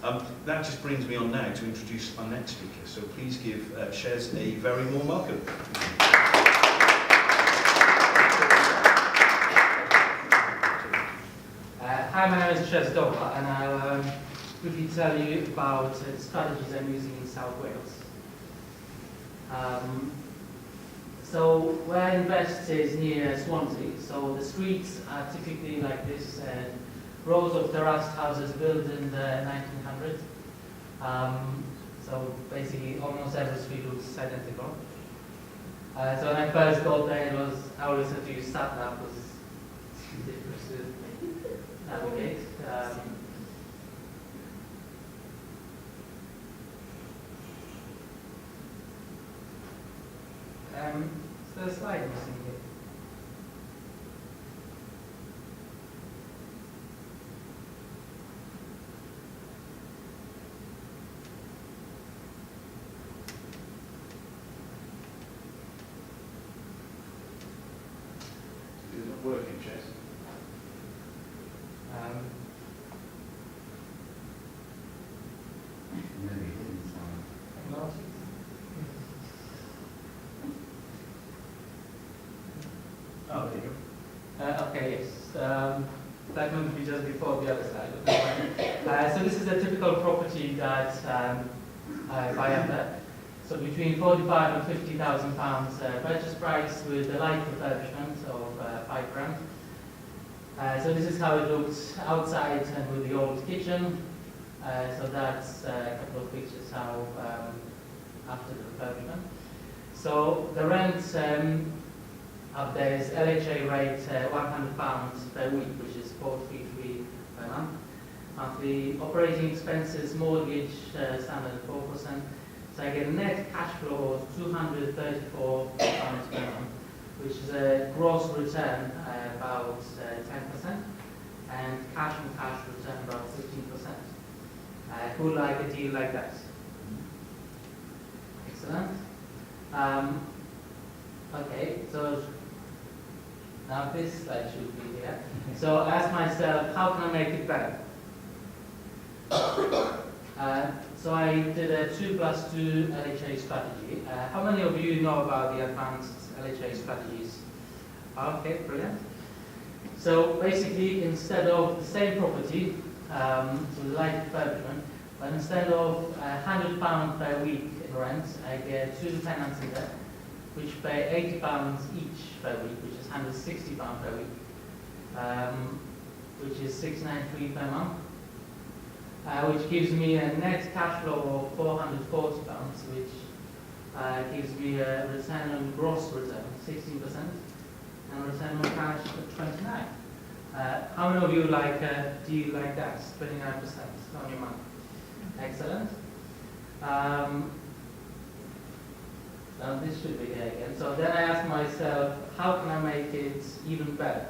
That just brings me on now to introduce our next speaker. So please give Chez a very warm welcome. Hi, my name is Chez Doba, and I'll briefly tell you about the strategies I'm using in South Wales. So where I invest is near Swansea, so the streets are typically like this, rows of terraced houses built in the 1900s. So basically almost every street looks identical. So when I first got there, I always had to use SatNav because it's difficult to navigate. So the slide missing here. Is it working, Chez? No. Oh, there you go. Okay, yes. That would be just before the other side. So this is a typical property that I buy up there. So between 45 and 50,000 pounds purchase price with a light refurbishment of 5 grand. So this is how it looks outside and with the old kitchen. So that's a couple of pictures how after the refurbishment. So the rent up there is LHA rate £100 per week, which is 433 per month. Monthly operating expenses, mortgage standard 4%. So I get a net cash flow of £234 per month, which is a gross return about 10%, and cash on cash return about 15%. Who would like a deal like that? Excellent. Okay, so now this slide should be here. So I asked myself, how can I make it better? So I did a 2+2 LHA strategy. How many of you know about the advanced LHA strategies? Okay, brilliant. So basically, instead of the same property, so the light refurbishment, but instead of £100 per week in rent, I get 2 tenants in there, which pay £80 each per week, which is £160 per week, which is £693 per month. Which gives me a net cash flow of £440, which gives me a return on gross return, 16%, and return on cash of 29%. How many of you like a deal like that, 29% on your money? Excellent. Now this should be here again. So then I asked myself, how can I make it even better?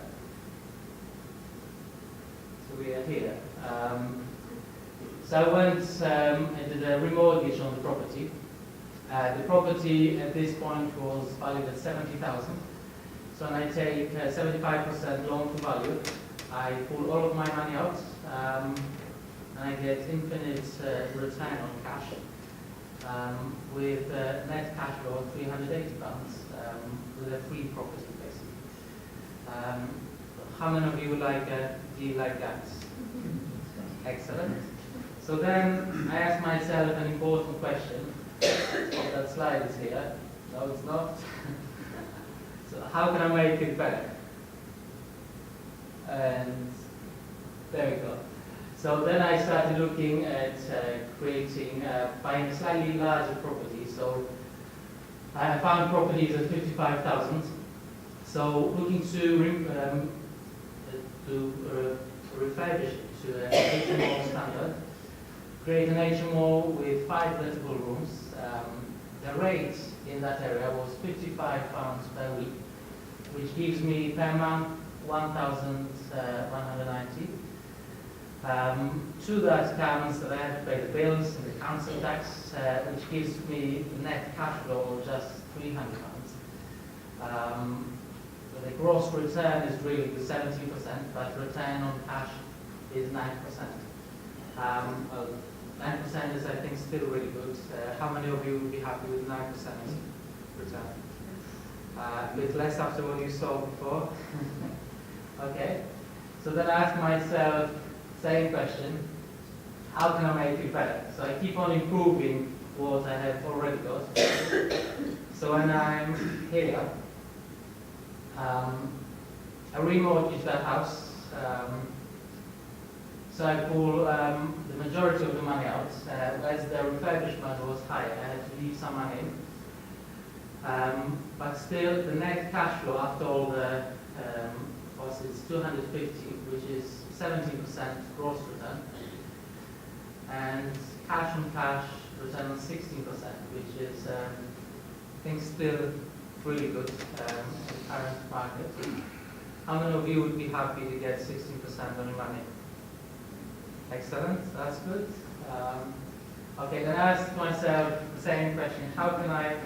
So we are here. So I went and did a remortgage on the property. The property at this point was valued at 70,000. So when I take 75% loan to value, I pull all of my money out, and I get infinite return on cash with net cash flow of £380 with a free property basically. How many of you would like a deal like that? Excellent. So then I asked myself an important question. That slide is here. No, it's not. So how can I make it better? And there we go. So then I started looking at buying a slightly larger property. So I found properties at 55,000. So looking to refurbish it to an HMO standard. Create an HMO with 5 lettable rooms. The rate in that area was £55 per week, which gives me per month 1,190. To that comes that I have to pay the bills and the council tax, which gives me net cash flow of just £300. So the gross return is really 17%, but return on cash is 9%. still really good. How many of you would be happy with 9% return? A bit less after what you saw before. Okay. So then I ask myself, same question, how can I make it better? So I keep on improving what I have already got. So when I'm here, I remortgage that house. So I pull the majority of the money out. As the refurbishment was higher, I had to leave some money in. But still, the net cash flow after all the costs is 250, which is 17% gross return, and cash on cash return on 16%, which is I think still really good in the current market. How many of you would be happy to get 16% on your money? Excellent, that's good. Okay, then I ask myself the same question: how can I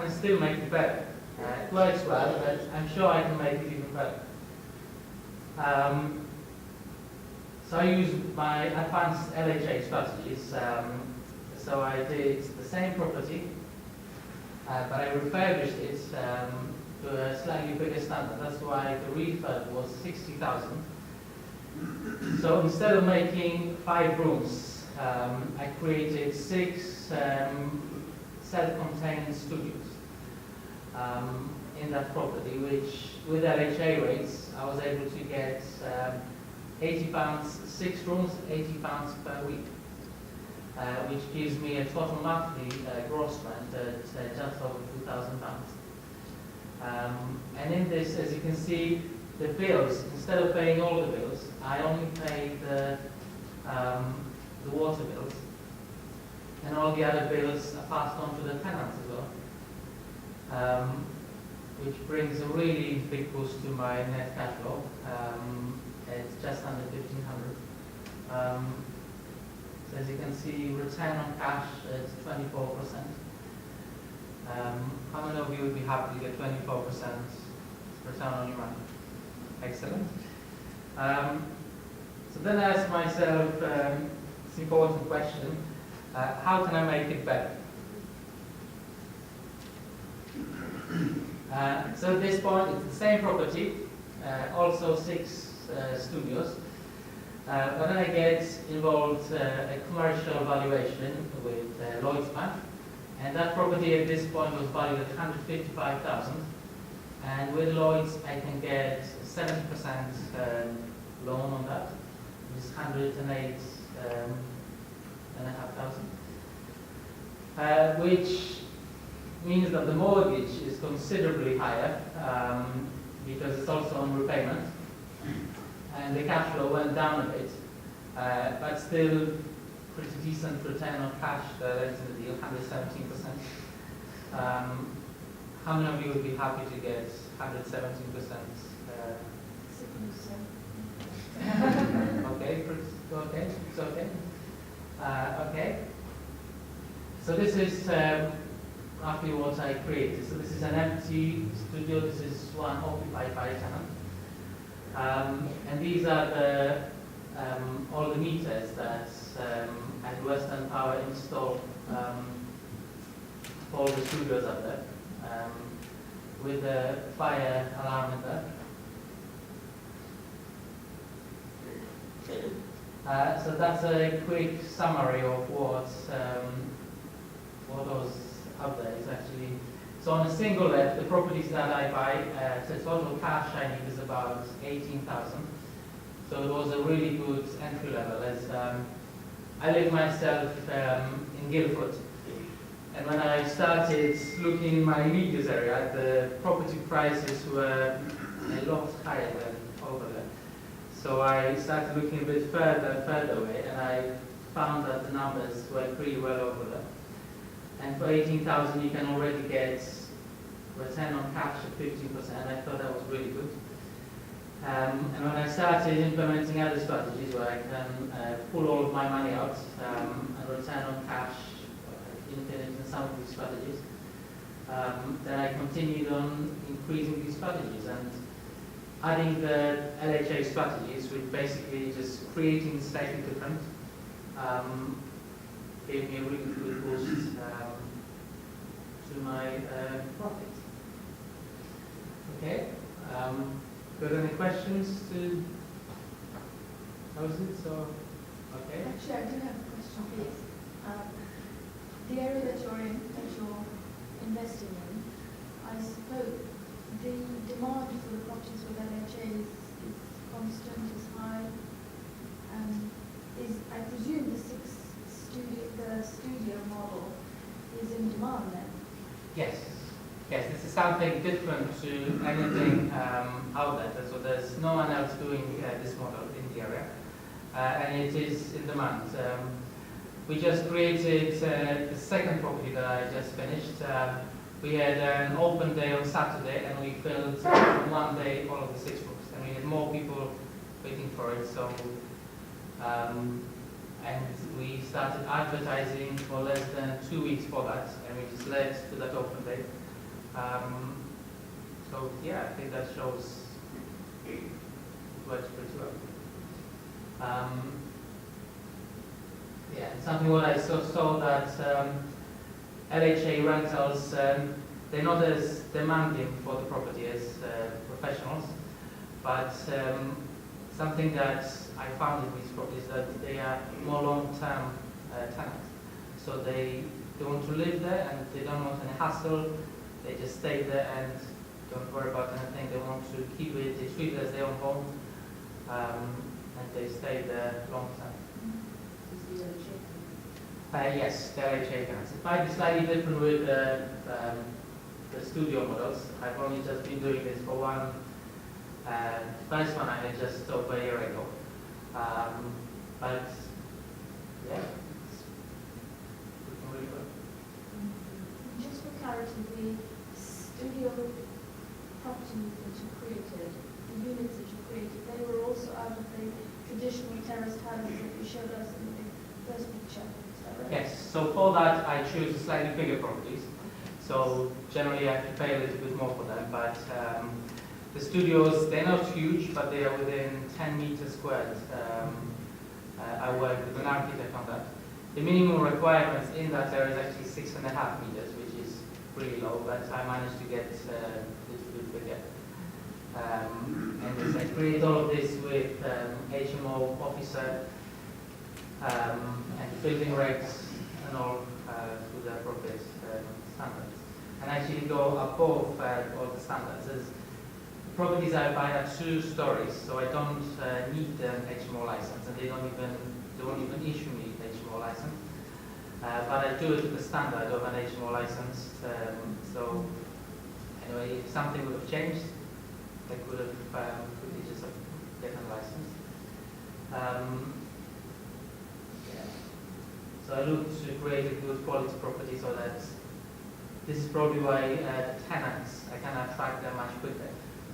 still make it better? It works well, but I'm sure I can make it even better. So I use my advanced LHA strategies. So I did the same property, but I refurbished it to a slightly bigger standard. That's why the refurb was 60,000. So instead of making 5 rooms, I created 6 self-contained studios in that property, which with LHA rates, I was able to get £80, 6 rooms, £80 per week, which gives me a total monthly gross rent at just over £2,000. And in this, as you can see, the bills, instead of paying all the bills, I only pay the water bills, and all the other bills are passed on to the tenants as well, which brings a really big boost to my net cash flow. It's just under 1,500. So as you can see, return on cash is 24%. How many of you would be happy to get 24% return on your money? Excellent. So then I ask myself this important question: how can I make it better? So at this point, it's the same property, also 6 studios, but then I get involved a commercial valuation with Lloyd's Bank, and that property at this point was valued at 155,000, and with Lloyd's I can get 70% loan on that, which is 108,500, which means that the mortgage is considerably higher because it's also on repayment, and the cash flow went down a bit, but still pretty decent return on cash into the deal, 117%. How many of you would be happy to get 117%? Okay, okay, it's okay. Okay. So this is roughly what I created. So this is an empty studio. This is one occupied by a tenant. And these are the all the meters that at Western Power installed for all the studios up there, with the fire alarm in there. So that's a quick summary of what was up there. Is actually, so on a single let, the properties that I buy, the total cash I need is about 18,000. So it was a really good entry level. As I live myself in Guildford, and when I started looking in my immediate area, the property prices were a lot higher than over there. So I started looking a bit further and further away, and I found that the numbers were pretty well over there. And for 18,000, you can already get return on cash at 15%. I thought that was really good. And when I started implementing other strategies where I can pull all of my money out and return on cash infinite in some of these strategies, then I continued on increasing these strategies and adding the LHA strategies, which basically just creating slightly different gave me a really good boost to my profit. Okay. Got any questions to how's it? So, okay. Actually, I do have a question, please. The area that you're investing in, I suppose the demand for the properties with LHA is constant, is high. I presume the studio model is in demand then? Yes. Yes, this is something different to anything out there. So there's no one else doing this model in the area, and it is in demand. We just created the second property that I just finished. We had an open day on Saturday, and we filled in one day all of the 6 rooms, and we had more people waiting for it. So, and we started advertising for less than 2 weeks for that, and we just led to that open day. So yeah, I think that shows it works pretty well. Yeah, something what I saw that LHA rentals, they're not as demanding for the property as professionals, but something that I found in these properties that they are more long-term tenants. So they want to live there and they don't want any hassle. They just stay there and don't worry about anything. They want to keep it, they treat it as their own home, and they stay there long term. Yes, the LHA tenants. It might be slightly different with the studio models. I've only just been doing this for one. First one I had just over a year ago. But yeah, it's looking really good. Just for clarity, the studio properties that you created, the units that you created, they were also out of the traditional terraced houses that you showed us in the first picture. Is that right? Yes, so for that I choose slightly bigger properties. So generally I have to pay a little bit more for them, but the studios, they're not huge, but they are within 10 meters squared. I work with an architect on that. The minimum requirements in that area is actually 6.5 meters, which is really low, but I managed to get a little bit bigger. And I create all of this with HMO officer and building regs and all to the appropriate standards. And actually go above all the standards. As properties I buy are 2 stories, so I don't need an HMO license, and they won't even issue me an HMO license. But I do it to the standard of an HMO license. So anyway, if something would have changed, I could have quickly just gotten a license. Yeah. So I look to create a good quality property so that this is probably why tenants, I can attract them much quicker.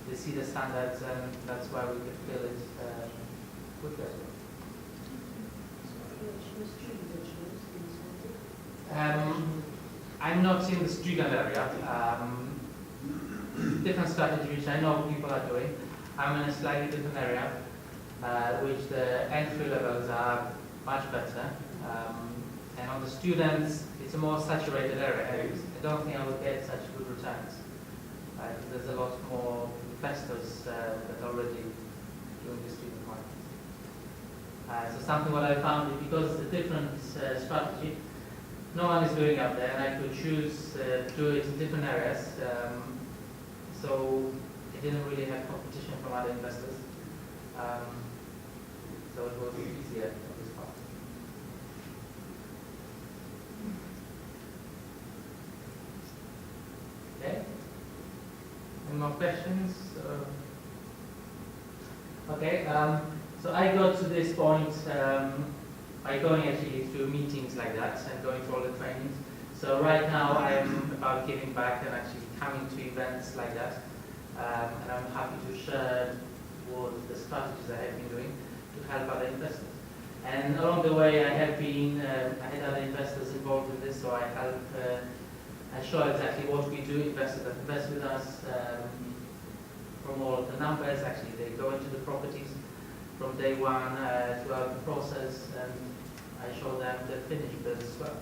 They see the standards, and that's why we can fill it quicker. I'm not in the student area. Different strategy which I know people are doing. I'm in a slightly different area, which the entry levels are much better. And on the students, it's a more saturated area. I don't think I would get such good returns. There's a lot more investors that are already doing the student market. So something what I found is because it's a different strategy, no one is doing up there, and I could choose to do it in different areas. So it didn't really have competition from other investors. So it was easier on this part. Okay. Any more questions? Okay. So I got to this point by going actually to meetings like that and going through all the trainings. So right now I am about giving back and actually coming to events like that. And I'm happy to share what the strategies I have been doing to help other investors. And along the way I have been, I had other investors involved in this, so I help, I show exactly what we do, investors that invest with us, from all of the numbers, actually they go into the properties from day one throughout the process, and I show them the finished goods as well.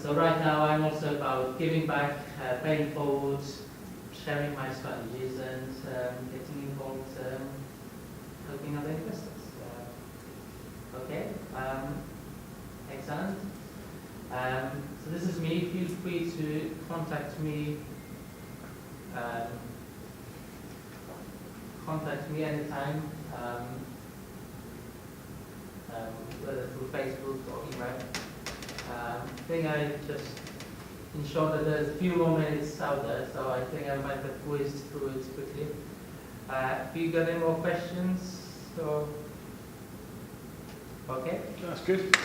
So right now I'm also about giving back, paying forward, sharing my strategies, and getting involved, helping other investors. Okay, excellent. So this is me. Feel free to contact me. Contact me anytime, whether through Facebook or email. I think I just ensured that there's a few more minutes out there, so I think I might have whizzed through it quickly. Have you got any more questions? Or okay? That's good.